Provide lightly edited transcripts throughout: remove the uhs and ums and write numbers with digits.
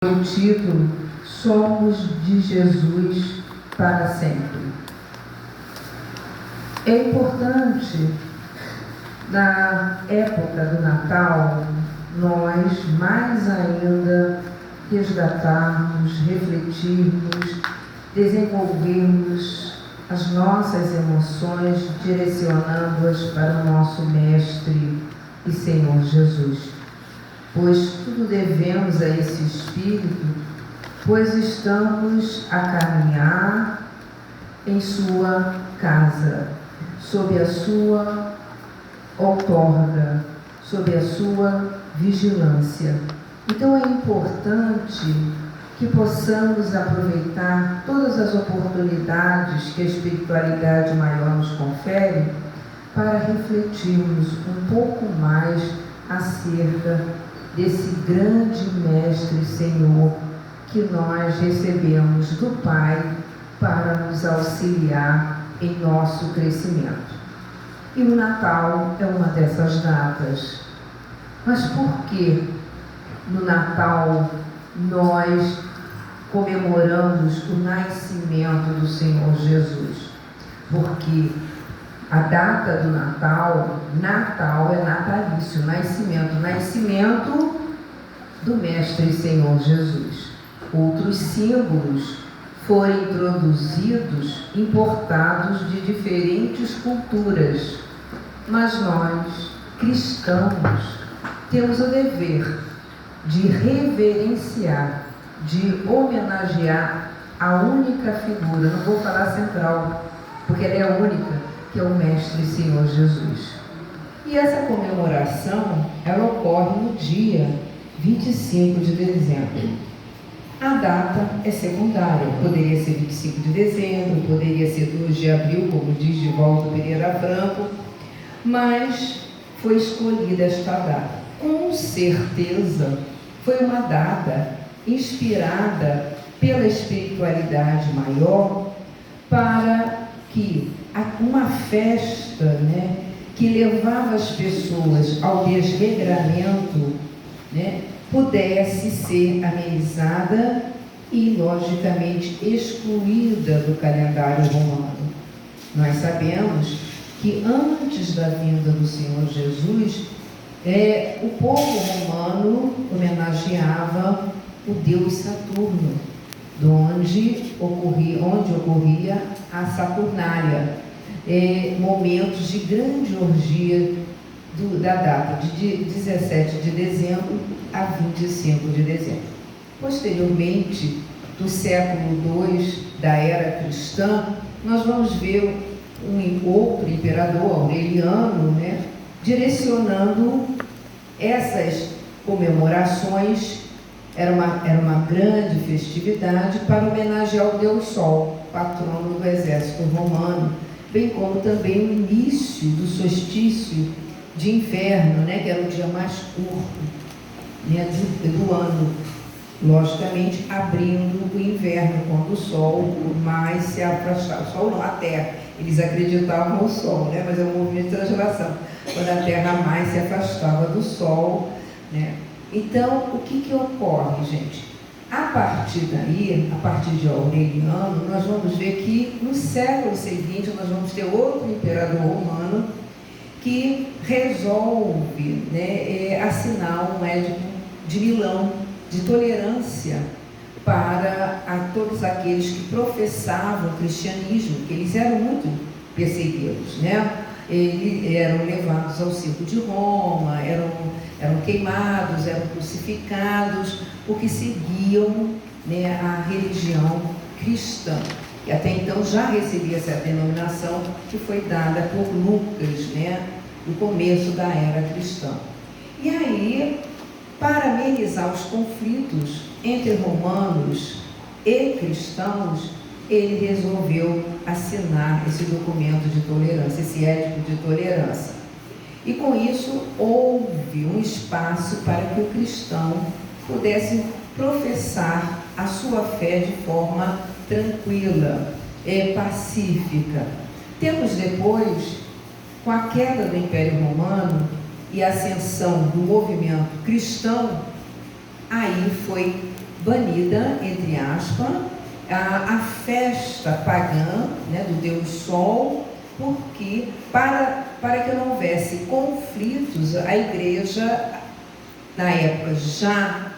O título: Somos de Jesus para sempre. É importante, na época do Natal, nós mais ainda resgatarmos, refletirmos, desenvolvermos as nossas emoções, direcionando-as para o nosso Mestre e Senhor Jesus. Pois tudo devemos a esse Espírito, pois estamos a caminhar em sua casa, sob a sua outorga, sob a sua vigilância. Então é importante que possamos aproveitar todas as oportunidades que a espiritualidade maior nos confere para refletirmos um pouco mais acerca desse grande Mestre Senhor que nós recebemos do Pai para nos auxiliar em nosso crescimento. E o Natal é uma dessas datas. Mas por que no Natal nós comemoramos o nascimento do Senhor Jesus? Porque a data do Natal é natalício, nascimento do Mestre Senhor Jesus. Outros símbolos foram introduzidos, importados de diferentes culturas, mas nós, cristãos, temos o dever de reverenciar, de homenagear a única figura, não vou falar central, porque ela é a única, que é o Mestre Senhor Jesus. E essa comemoração, ela ocorre no dia 25 de dezembro. A data é secundária, poderia ser 25 de dezembro, poderia ser 2 de abril, como diz Divaldo Pereira Franco, mas foi escolhida esta data. Com certeza, foi uma data inspirada pela espiritualidade maior para que uma festa, que levava as pessoas ao desregramento, pudesse ser amenizada e, logicamente, excluída do calendário romano. Nós sabemos que antes da vinda do Senhor Jesus, o povo romano homenageava o deus Saturno, onde ocorria a Saturnália, momentos de grande orgia da data de 17 de dezembro a 25 de dezembro. Posteriormente, do século II da era cristã, nós vamos ver um outro imperador, Aureliano, direcionando essas comemorações. Era uma grande festividade para homenagear o Deus Sol, patrono do exército romano, bem como também o início do solstício de inverno, que era o dia mais curto do ano, logicamente abrindo o inverno, quando o Sol mais se afastava. O Sol não, a Terra. Eles acreditavam no Sol, mas é um movimento de translação, quando a Terra mais se afastava do Sol, Então, o que ocorre, gente? A partir daí, a partir de Aureliano, nós vamos ver que no século seguinte nós vamos ter outro imperador romano que resolve assinar um édito de Milão, de tolerância para todos aqueles que professavam o cristianismo, que eles eram muito perseguidos, Eles eram levados ao circo de Roma, eram queimados, eram crucificados, porque seguiam a religião cristã. E até então já recebia essa denominação que foi dada por Lucas, no começo da era cristã. E aí, para amenizar os conflitos entre romanos e cristãos, ele resolveu assinar esse documento de tolerância, esse édito de tolerância. E com isso houve um espaço para que o cristão pudesse professar a sua fé de forma tranquila, pacífica. Tempos depois, com a queda do Império Romano e a ascensão do movimento cristão, aí foi banida, entre aspas, a festa pagã, né, do Deus Sol, porque para que não houvesse conflitos, a igreja, na época já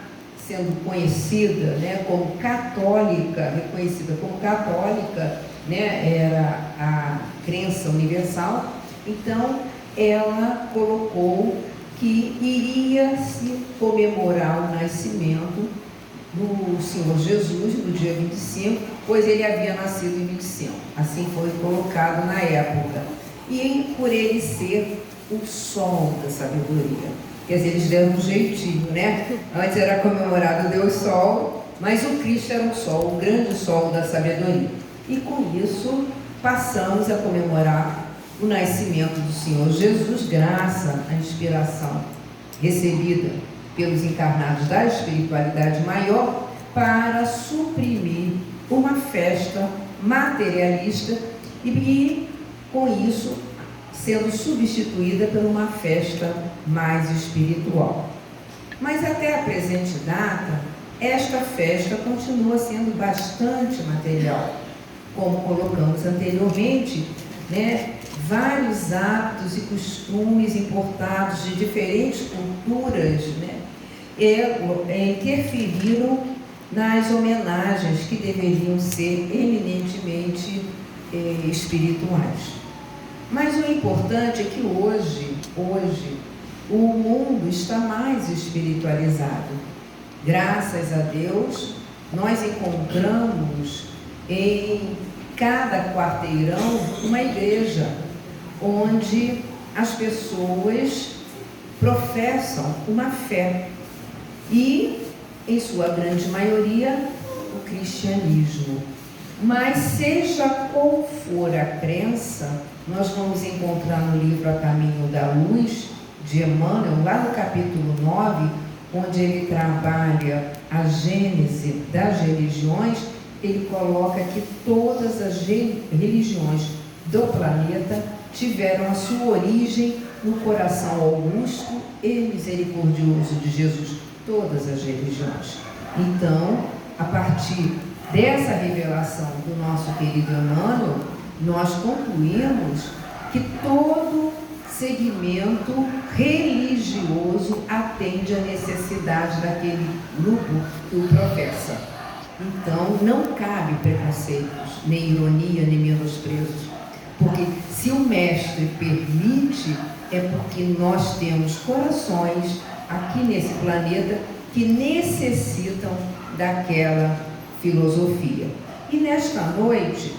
sendo conhecida, né, como católica, reconhecida como católica, né, era a crença universal, então ela colocou que iria se comemorar o nascimento do Senhor Jesus no dia 25, pois ele havia nascido em 25, assim foi colocado na época, e por ele ser o sol da sabedoria, quer dizer, eles deram um jeitinho, né? Antes era comemorado o Deus Sol, mas o Cristo era o sol, o grande sol da sabedoria, e com isso passamos a comemorar o nascimento do Senhor Jesus, graças à inspiração recebida pelos encarnados da espiritualidade maior, para suprimir uma festa materialista e com isso sendo substituída por uma festa mais espiritual. Mas até a presente data, esta festa continua sendo bastante material. Como colocamos anteriormente, né, vários hábitos e costumes importados de diferentes culturas, né, interferiram nas homenagens que deveriam ser eminentemente espirituais. Mas o importante é que hoje o mundo está mais espiritualizado. Graças a Deus, nós encontramos em cada quarteirão uma igreja onde as pessoas professam uma fé e, em sua grande maioria, o cristianismo. Mas seja qual for a crença, nós vamos encontrar no livro A Caminho da Luz, de Emmanuel, lá no capítulo 9, onde ele trabalha a gênese das religiões, ele coloca que todas as religiões do planeta tiveram a sua origem no coração augusto e misericordioso de Jesus, todas as religiões. Então, a partir dessa revelação do nosso querido Emmanuel, nós concluímos que todo segmento religioso atende à necessidade daquele grupo que o professa. Então, não cabe preconceitos, nem ironia, nem menosprezos, porque se o mestre permite, é porque nós temos corações aqui nesse planeta que necessitam daquela filosofia. E nesta noite,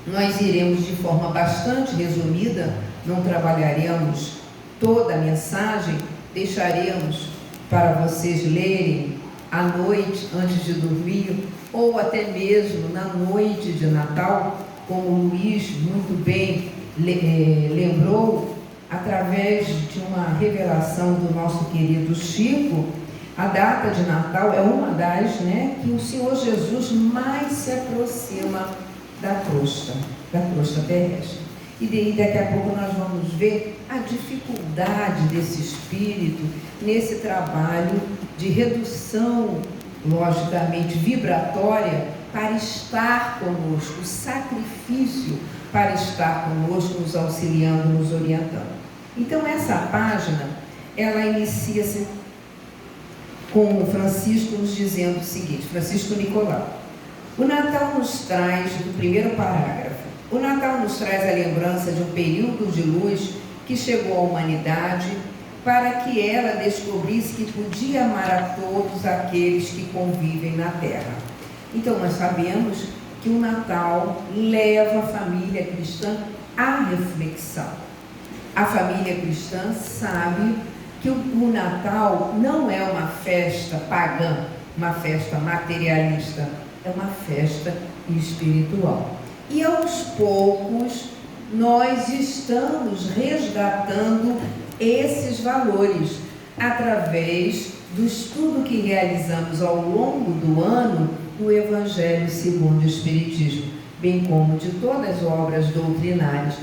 nós iremos de forma bastante resumida, não trabalharemos toda a mensagem, deixaremos para vocês lerem à noite, antes de dormir, ou até mesmo na noite de Natal, como o Luiz muito bem lembrou, através de uma revelação do nosso querido Chico. A data de Natal é uma das, né, que o Senhor Jesus mais se aproxima da crosta terrestre. E daí, daqui a pouco nós vamos ver a dificuldade desse espírito nesse trabalho de redução, logicamente vibratória, para estar conosco, o sacrifício para estar conosco, nos auxiliando, nos orientando. Então, essa página, ela inicia-se com o Francisco nos dizendo o seguinte, Francisco Nicolau: o Natal nos traz, no primeiro parágrafo, o Natal nos traz a lembrança de um período de luz que chegou à humanidade para que ela descobrisse que podia amar a todos aqueles que convivem na Terra. Então, nós sabemos que o Natal leva a família cristã à reflexão. A família cristã sabe que o Natal não é uma festa pagã, uma festa materialista, é uma festa espiritual. E aos poucos nós estamos resgatando esses valores através do estudo que realizamos ao longo do ano do Evangelho segundo o Espiritismo, bem como de todas as obras doutrinárias.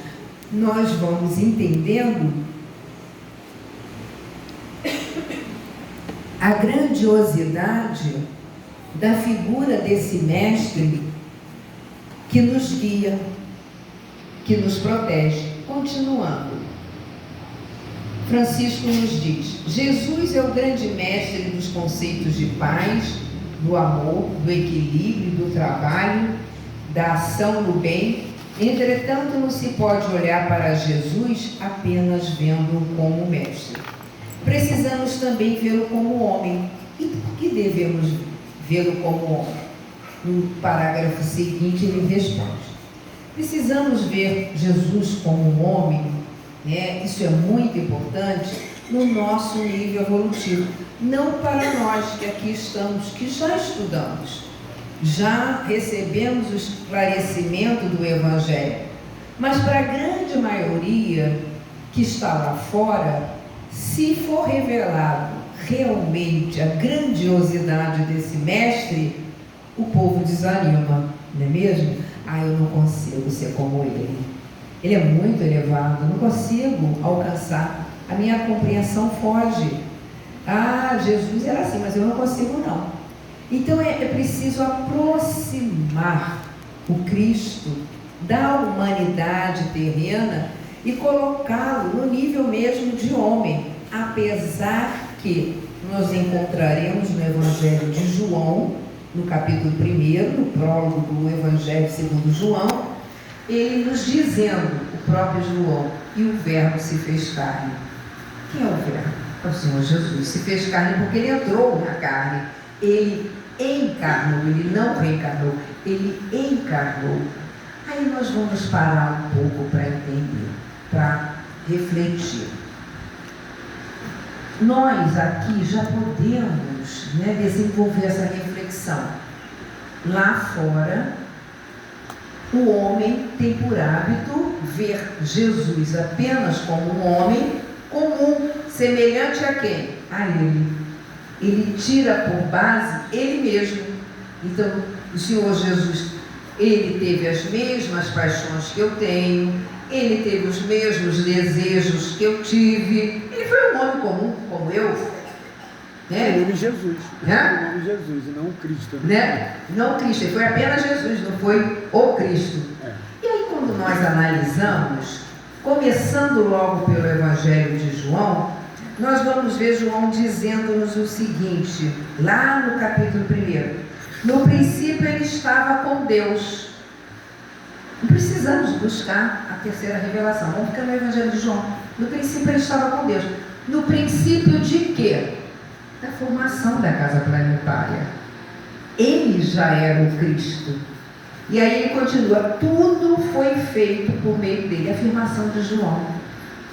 Nós vamos entendendo a grandiosidade da figura desse mestre que nos guia, que nos protege. Continuando, Francisco nos diz: Jesus é o grande mestre dos conceitos de paz, do amor, do equilíbrio, do trabalho, da ação no bem. Entretanto, não se pode olhar para Jesus apenas vendo-o como mestre. Precisamos também vê-lo como homem. E por que devemos vê-lo como homem? No parágrafo seguinte ele responde: precisamos ver Jesus como um homem, né? Isso é muito importante no nosso nível evolutivo. Não para nós que aqui estamos, que já estudamos, já recebemos o esclarecimento do Evangelho, mas para a grande maioria que está lá fora, se for revelado realmente a grandiosidade desse mestre, o povo desanima, não é mesmo? Eu não consigo ser como ele. Ele é muito elevado, não consigo alcançar. A minha compreensão foge. Jesus era assim, mas eu não consigo não. Então é preciso aproximar o Cristo da humanidade terrena e colocá-lo no nível mesmo de homem, apesar que nós encontraremos no Evangelho de João, no capítulo 1, no prólogo do Evangelho segundo João, ele nos dizendo, o próprio João: e o Verbo se fez carne. Quem é o Verbo? É o Senhor Jesus. Se fez carne porque ele entrou na carne, ele encarnou, ele não reencarnou, ele encarnou. Aí nós vamos parar um pouco para entender, para refletir. Nós aqui já podemos, desenvolver essa reflexão. Lá fora, o homem tem por hábito ver Jesus apenas como um homem comum, semelhante a quem? A ele. Ele tira por base ele mesmo. Então, o Senhor Jesus, ele teve as mesmas paixões que eu tenho, ele teve os mesmos desejos que eu tive. Ele foi um homem comum, como eu. O nome Jesus. O nome Jesus, e não o Cristo. Não o Cristo, ele foi apenas Jesus, não foi o Cristo. E aí, quando nós analisamos, começando logo pelo Evangelho de João, nós vamos ver João dizendo-nos o seguinte, lá no capítulo 1: no princípio ele estava com Deus. Não precisamos buscar a terceira revelação, vamos ficar no Evangelho de João. No princípio ele estava com Deus. No princípio de quê? Da formação da casa planetária. Ele já era o Cristo. E aí ele continua: tudo foi feito por meio dele. Afirmação de João: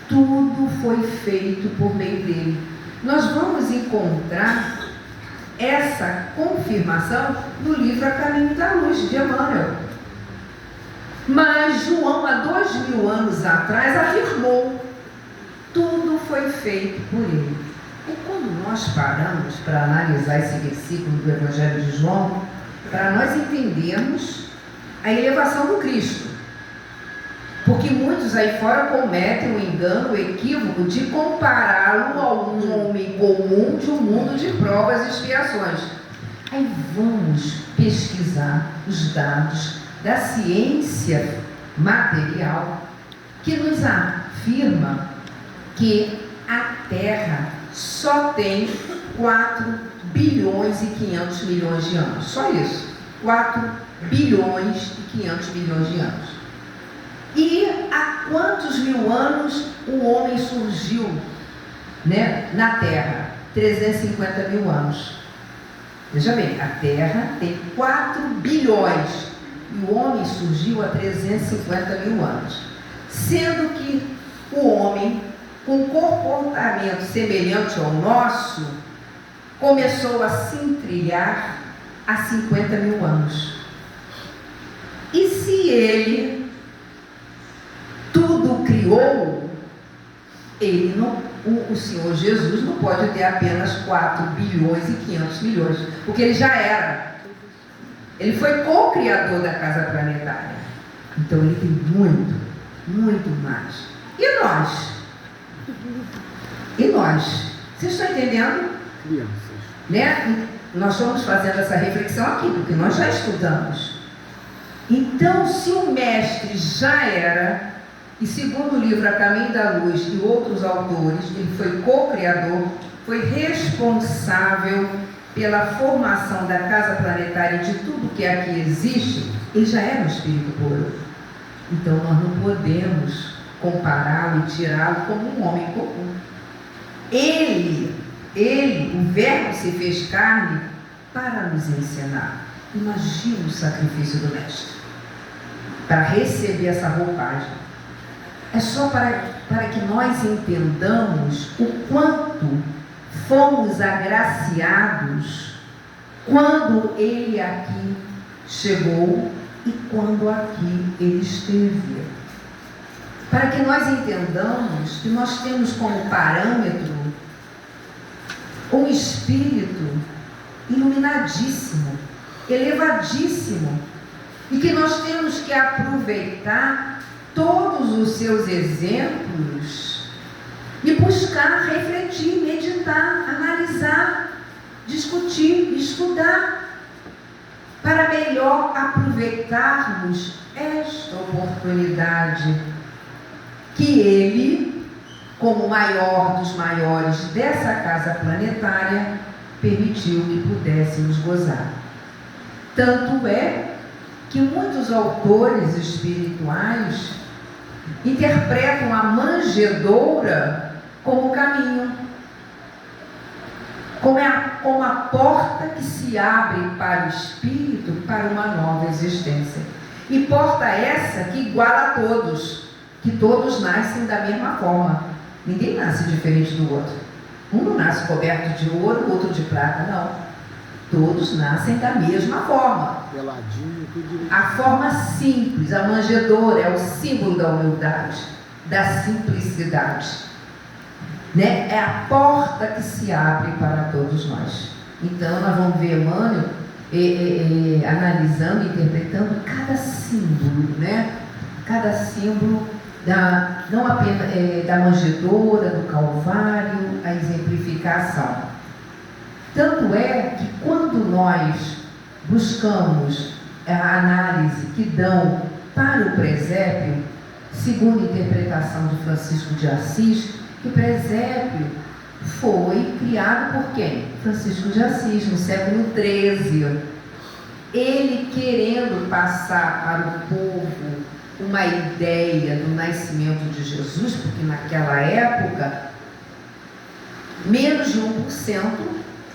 tudo foi feito por meio dele. Nós vamos encontrar essa confirmação no livro A Caminho da Luz, de Emmanuel. Mas João, há 2000 anos atrás, afirmou: tudo foi feito por ele. E quando nós paramos para analisar esse versículo do Evangelho de João, para nós entendermos a elevação do Cristo, porque muitos aí fora cometem o engano, o equívoco de compará-lo a um homem comum de um mundo de provas e expiações. Aí vamos pesquisar os dados da ciência material, que nos afirma que a Terra só tem 4 bilhões e 500 milhões de anos. Só isso. 4 bilhões e 500 milhões de anos. E há quantos mil anos o homem surgiu, na Terra? 350 mil anos. Veja bem, a Terra tem 4 bilhões e o homem surgiu há 350 mil anos. Sendo que o homem, com comportamento semelhante ao nosso, começou a se trilhar há 50 mil anos. E se ele tudo criou, ele não, o Senhor Jesus não pode ter apenas 4 bilhões e 500 milhões, porque ele já era. Ele foi co-criador da casa planetária. Então ele tem muito, muito mais. E nós? E nós? Vocês estão entendendo? Crianças. nós estamos fazendo essa reflexão aqui, porque nós já estudamos. Então, se o mestre já era, e segundo o livro A Caminho da Luz e outros autores, ele foi co-criador, foi responsável pela formação da casa planetária e de tudo que aqui existe, ele já era um espírito puro. Então, nós não podemos compará-lo e tirá-lo como um homem comum. Ele, o Verbo se fez carne para nos ensinar. Imagina o sacrifício do mestre para receber essa roupagem. É só para que nós entendamos o quanto fomos agraciados quando ele aqui chegou e quando aqui ele esteve. Para que nós entendamos que nós temos como parâmetro um espírito iluminadíssimo, elevadíssimo, e que nós temos que aproveitar todos os seus exemplos e buscar, refletir, meditar, analisar, discutir, estudar, para melhor aproveitarmos esta oportunidade que ele, como o maior dos maiores dessa casa planetária, permitiu que pudéssemos gozar. Tanto é que muitos autores espirituais interpretam a manjedoura como caminho, como a porta que se abre para o espírito para uma nova existência. E porta essa que iguala a todos, que todos nascem da mesma forma. Ninguém nasce diferente do outro. Um não nasce coberto de ouro, o outro de prata, não. Todos nascem da mesma forma. Peladinho, tudo direitinho. A forma simples, a manjedoura é o símbolo da humildade, da simplicidade. Né? É a porta que se abre para todos nós. Então nós vamos ver Emmanuel analisando, interpretando cada símbolo, né? Cada símbolo não apenas da manjedoura, do Calvário, a exemplificação. Tanto é que quando nós buscamos a análise que dão para o presépio, segundo a interpretação de Francisco de Assis, que o presépio foi criado por quem? Francisco de Assis, no século XIII. Ele querendo passar para o povo uma ideia do nascimento de Jesus, porque naquela época, menos de 1%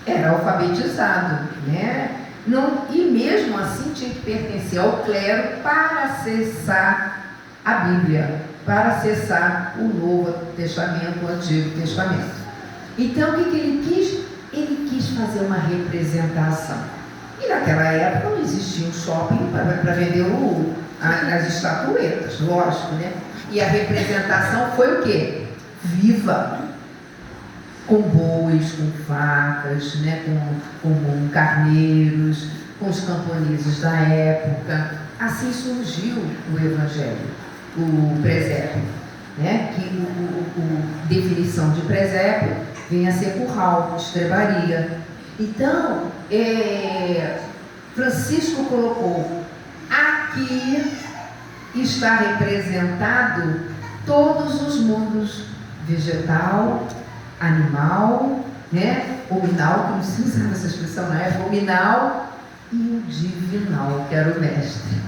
era alfabetizado, né? Não, e mesmo assim tinha que pertencer ao clero para acessar a Bíblia, para acessar o Novo Testamento, o Antigo Testamento. Então, o que ele quis? Ele quis fazer uma representação. E naquela época não existia um shopping para vender as estatuetas, lógico, né? E a representação foi o quê? Viva! Com bois, com vacas, né? com carneiros, com os camponeses da época. Assim surgiu o Evangelho, o presépio, né? Que a definição de presépio vem a ser curral, estrebaria. Então, Francisco colocou: aqui está representado todos os mundos, vegetal, animal, né? Hominal, que não se usava essa expressão na época, hominal, e o divinal, que era o mestre.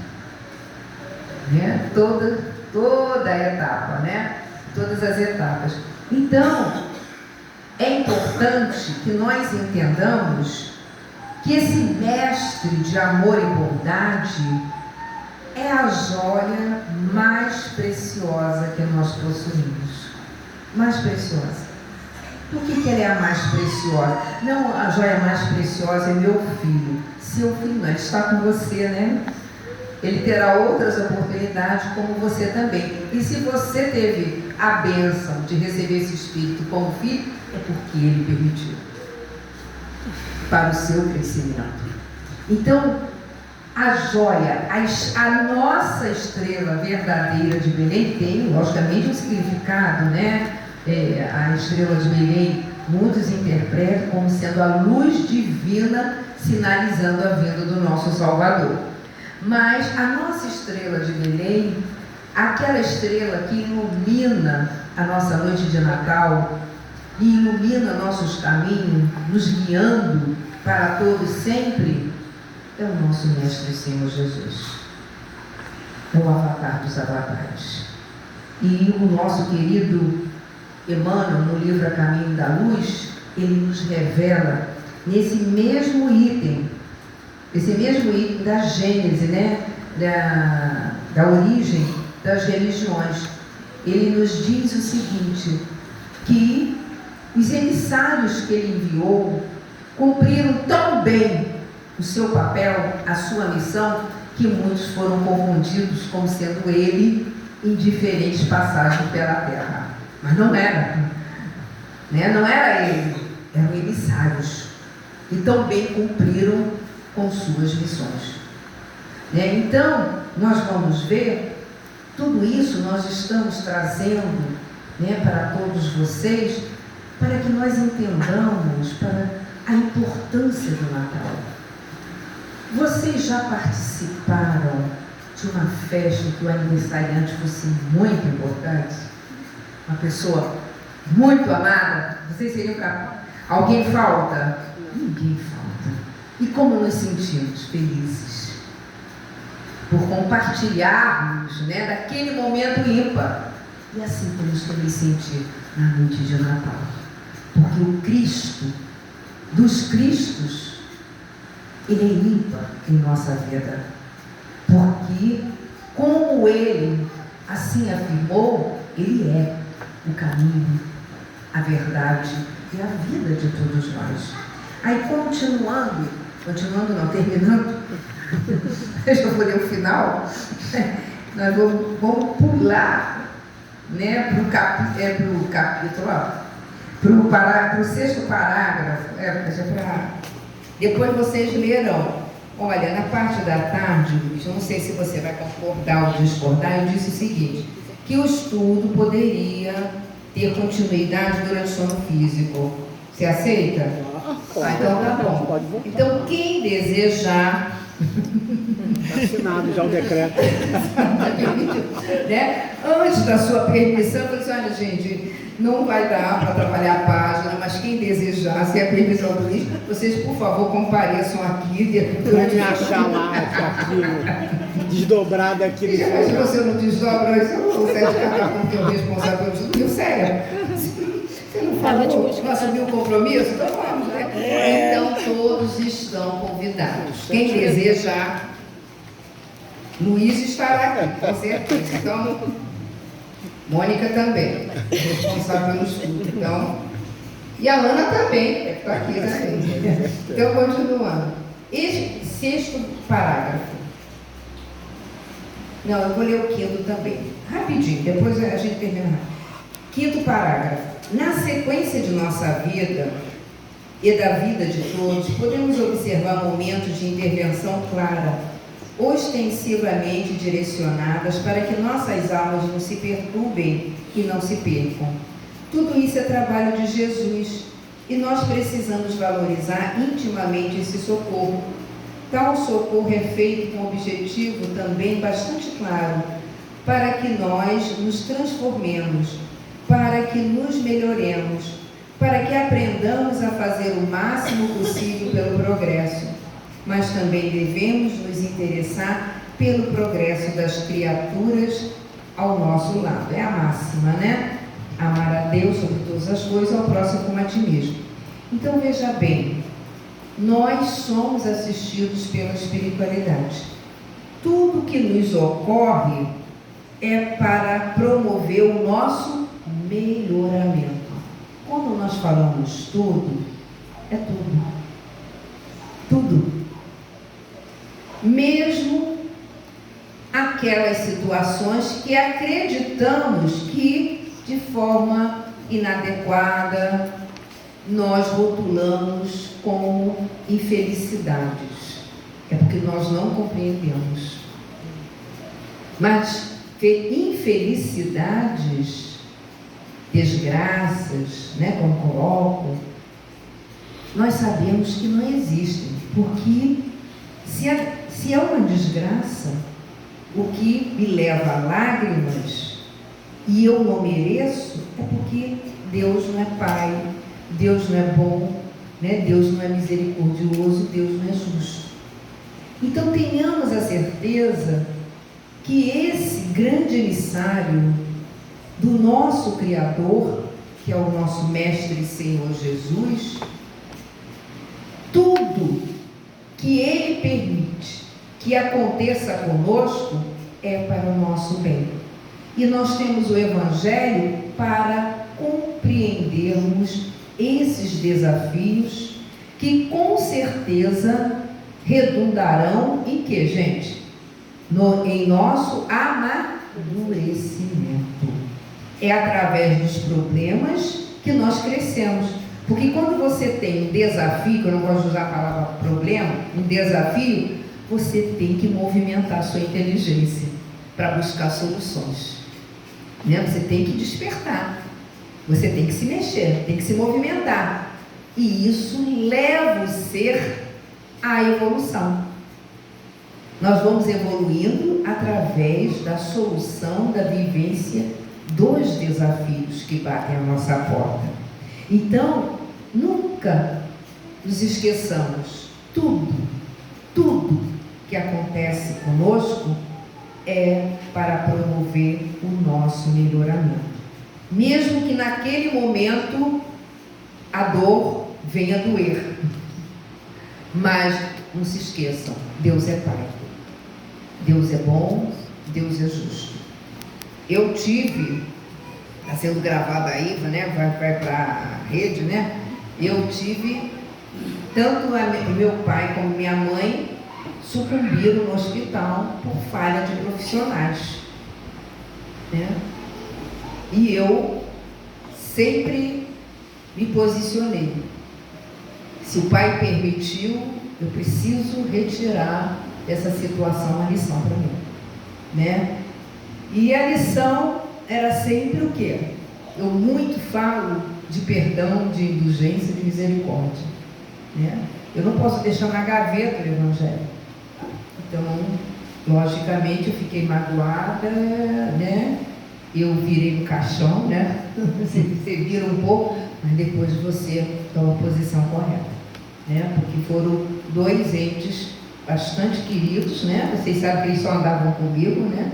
Né? Toda a etapa, né? Todas as etapas. Então, é importante que nós entendamos que esse mestre de amor e bondade é a joia mais preciosa que nós possuímos. Mais preciosa. Por que ela é a mais preciosa? Não, a joia mais preciosa é meu filho. Seu filho não, ele está com você, né? Ele terá outras oportunidades como você também. E se você teve a bênção de receber esse espírito como filho, é porque ele permitiu para o seu crescimento. Então, a joia, a nossa estrela verdadeira de Belém tem, logicamente, um significado, né? A estrela de Belém muitos interpretam como sendo a luz divina sinalizando a vinda do nosso Salvador. Mas a nossa estrela de Belém, aquela estrela que ilumina a nossa noite de Natal e ilumina nossos caminhos, nos guiando para todos sempre, é o nosso Mestre Senhor Jesus. É o avatar dos avatares. E o nosso querido Emmanuel, no livro A Caminho da Luz, ele nos revela nesse mesmo item, da Gênese, né? da origem das religiões. Ele nos diz o seguinte, que os emissários que ele enviou cumpriram tão bem o seu papel, a sua missão, que muitos foram confundidos como sendo ele em diferentes passagens pela terra. Mas não era, né? Não era ele, eram emissários, e tão bem cumpriram com suas missões. Né? Então, nós vamos ver, tudo isso nós estamos trazendo, né, para todos vocês, para que nós entendamos para a importância do Natal. Vocês já participaram de uma festa que o aniversariante fosse muito importante? Uma pessoa muito amada? Vocês seriam capazes? Alguém falta? Ninguém falta. E como nos sentimos felizes por compartilharmos, né, daquele momento ímpar. E assim temos que nos sentir na noite de Natal. Porque o Cristo, dos Cristos, ele é ímpar em nossa vida. Porque, como ele assim afirmou, ele é o caminho, a verdade e a vida de todos nós. Aí, terminando, deixa eu ler o final, nós vamos pular, né, para o sexto parágrafo, depois vocês lerão. Olha, na parte da tarde, Luiz, eu não sei se você vai concordar ou discordar, eu disse o seguinte, que o estudo poderia ter continuidade durante o sono físico. Você aceita? Então tá bom. Então, quem desejar... Assinado já o decreto. Né? Antes da sua permissão, eu falei assim, olha, gente, não vai dar para trabalhar a página, mas quem desejar, se é a permissão do Luiz, vocês, por favor, compareçam aqui. Durante a achar lá aqui, desdobrado aqui. Se você não desdobra, o Sérgio Caracol, que é o responsável pelo estudo, viu, sério? Você não falou, não assumiu o compromisso? Então vamos, né? Então todos estão convidados. Quem desejar, Luiz estará aqui, com certeza. Então, Mônica também, responsável pelo estudo. Então, e a Ana também, que está aqui, né? Então, continuando. Este sexto parágrafo. Não, eu vou ler o quinto também. Rapidinho, depois a gente termina. Quinto parágrafo. Na sequência de nossa vida e da vida de todos, podemos observar momentos de intervenção clara, ostensivamente direcionadas para que nossas almas não se perturbem e não se percam. Tudo isso é trabalho de Jesus e nós precisamos valorizar intimamente esse socorro. Tal socorro é feito com um objetivo também bastante claro, para que nós nos transformemos, para que nos melhoremos, para que aprendamos a fazer o máximo possível pelo progresso. Mas também devemos nos interessar pelo progresso das criaturas ao nosso lado. É a máxima, né? Amar a Deus sobre todas as coisas, ao próximo como a ti mesmo. Então veja bem, nós somos assistidos pela espiritualidade. Tudo que nos ocorre é para promover o nosso melhoramento. Quando nós falamos tudo, é tudo. Tudo. Mesmo aquelas situações que acreditamos que, de forma inadequada, nós rotulamos como infelicidades. É porque nós não compreendemos. Mas infelicidades desgraças, né, como colocam, nós sabemos que não existem, porque se é uma desgraça, o que me leva a lágrimas e eu não mereço, é porque Deus não é Pai, Deus não é bom, né? Deus não é misericordioso, Deus não é justo. Então tenhamos a certeza que esse grande emissário do nosso Criador, que é o nosso Mestre e Senhor Jesus, tudo que Ele permite que aconteça conosco é para o nosso bem. E nós temos o Evangelho para compreendermos esses desafios que com certeza redundarão em que, gente? Em nosso amadurecimento. É através dos problemas que nós crescemos. Porque quando você tem um desafio, que eu não gosto de usar a palavra problema, um desafio, você tem que movimentar a sua inteligência para buscar soluções. Né? Você tem que despertar. Você tem que se mexer, tem que se movimentar. E isso leva o ser à evolução. Nós vamos evoluindo através da solução, da vivência dos desafios que batem à nossa porta. Então, nunca nos esqueçamos, tudo que acontece conosco é para promover o nosso melhoramento. Mesmo que naquele momento a dor venha doer. Mas não se esqueçam, Deus é Pai. Deus é bom, Deus é justo. Eu tive, está sendo gravada aí, né? Vai para a rede, né? Eu tive, tanto meu pai como minha mãe sucumbiram no hospital por falha de profissionais, né? E eu sempre me posicionei. Se o Pai permitiu, eu preciso retirar dessa situação uma lição para mim, né? E a lição era sempre o quê? Eu muito falo de perdão, de indulgência, de misericórdia, né? Eu não posso deixar na gaveta o Evangelho. Então, logicamente, eu fiquei magoada, né? Eu virei no caixão, né? Você vira um pouco, mas depois você toma a posição correta, né? Porque foram dois entes bastante queridos, né? Vocês sabem que eles só andavam comigo, né?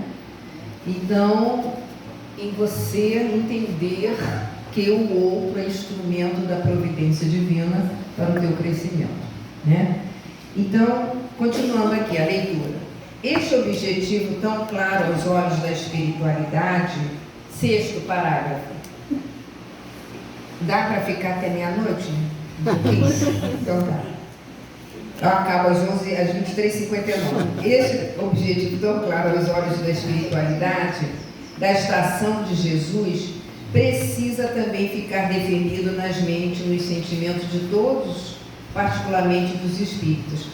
Então, em você entender que o outro é instrumento da providência divina para o teu crescimento, né? Então, continuando aqui a leitura. Este objetivo tão claro aos olhos da espiritualidade, sexto parágrafo. Dá para ficar até meia-noite? Então tá. Eu acabo às 23h59. Este objetivo tão claro aos olhos da espiritualidade, da estação de Jesus, precisa também ficar definido nas mentes e nos sentimentos de todos, particularmente dos espíritos.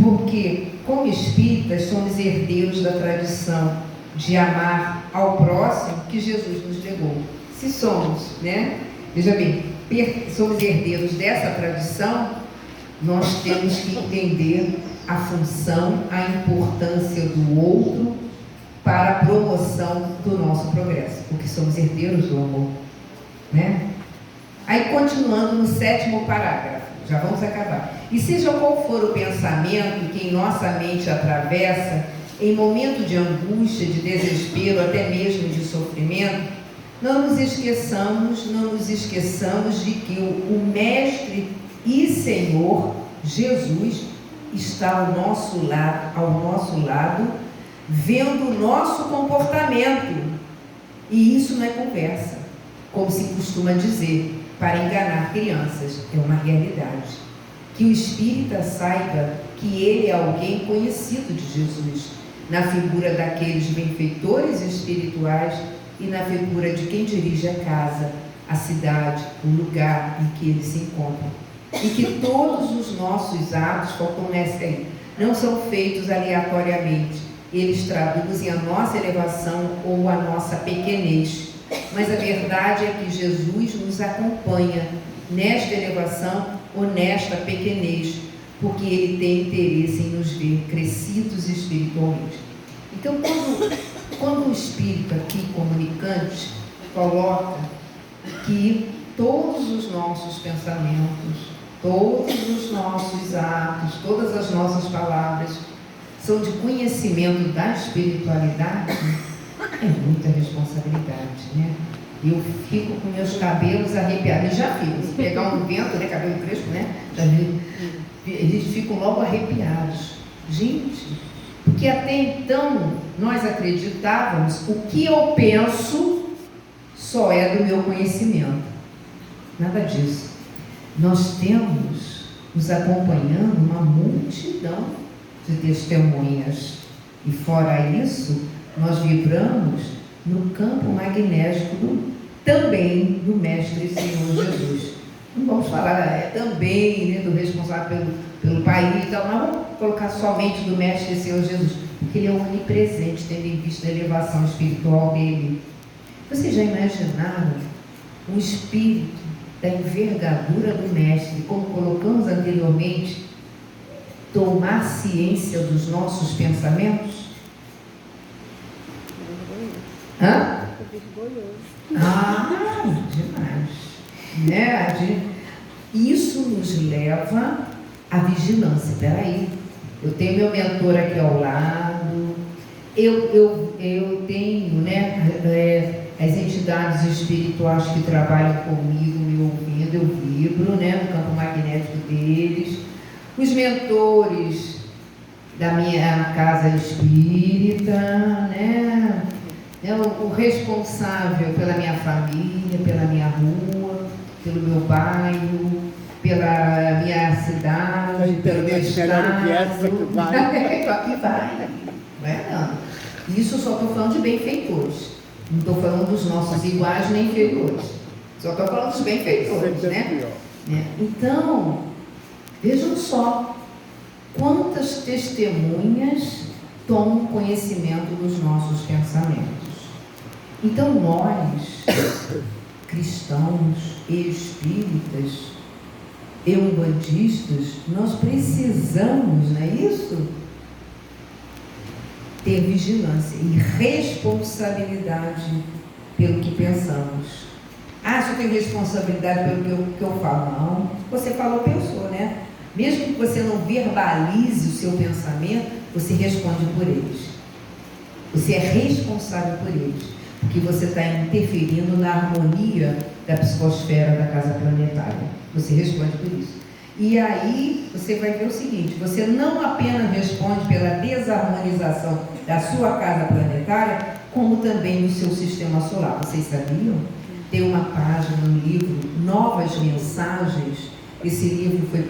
Porque, como espíritas, somos herdeiros da tradição de amar ao próximo que Jesus nos legou. Se somos, né? Veja bem, somos herdeiros dessa tradição, nós temos que entender a função, a importância do outro para a promoção do nosso progresso, porque somos herdeiros do amor, né? Aí, continuando no sétimo parágrafo, já vamos acabar. E seja qual for o pensamento que em nossa mente atravessa, em momento de angústia, de desespero, até mesmo de sofrimento, não nos esqueçamos de que o Mestre e Senhor Jesus está ao nosso lado, vendo o nosso comportamento. E isso não é conversa, como se costuma dizer, para enganar crianças. É uma realidade. Que o espírita saiba que ele é alguém conhecido de Jesus, na figura daqueles benfeitores espirituais e na figura de quem dirige a casa, a cidade, o lugar em que ele se encontra. E que todos os nossos atos, faltam nessa aí, não são feitos aleatoriamente. Eles traduzem a nossa elevação ou a nossa pequenez, mas a verdade é que Jesus nos acompanha nesta elevação ou nesta pequenez, porque Ele tem interesse em nos ver crescidos espiritualmente. Então, quando o Espírito aqui, comunicante, coloca que todos os nossos pensamentos, todos os nossos atos, todas as nossas palavras são de conhecimento da espiritualidade, é muita responsabilidade, né? Eu fico com meus cabelos arrepiados, eu já fico, se pegar um vento, né, cabelo crespo, né, eles ficam logo arrepiados. Gente, porque até então nós acreditávamos, o que eu penso só é do meu conhecimento. Nada disso. Nós temos nos acompanhando uma multidão de testemunhas. E fora isso, nós vibramos no campo magnético também do Mestre e Senhor Jesus. Não vamos falar também, né, do responsável pelo Pai e tal, mas vamos colocar somente do Mestre e Senhor Jesus, porque Ele é onipresente, tendo em vista a elevação espiritual dele. Vocês já imaginaram um espírito da envergadura do Mestre, como colocamos anteriormente, tomar ciência dos nossos pensamentos? Hã? Demais. Né? Isso nos leva à vigilância. Espera aí, eu tenho meu mentor aqui ao lado, eu tenho, né, as entidades espirituais que trabalham comigo me ouvindo, eu vibro, né, no campo magnético deles, os mentores da minha casa espírita, né, o responsável pela minha família, pela minha rua, pelo meu bairro, pela minha cidade, pelo meu estado. Aqui vai, não. Isso eu só estou falando de benfeitores. Não estou falando dos nossos iguais nem inferiores. Só estou falando dos benfeitores, né? Então, vejam só quantas testemunhas tomam conhecimento dos nossos pensamentos. Então, nós, cristãos e espíritas e umbandistas, nós precisamos, não é isso? Ter vigilância e responsabilidade pelo que pensamos. Se eu tenho responsabilidade pelo que eu falo. Não, você falou, pensou, né? Mesmo que você não verbalize o seu pensamento, você responde por eles. Você é responsável por eles, porque você está interferindo na harmonia da psicosfera da casa planetária. Você responde por isso. E aí você vai ver o seguinte: você não apenas responde pela desarmonização da sua casa planetária, como também do seu sistema solar. Vocês sabiam? Tem uma página no livro Novas Mensagens. Esse livro foi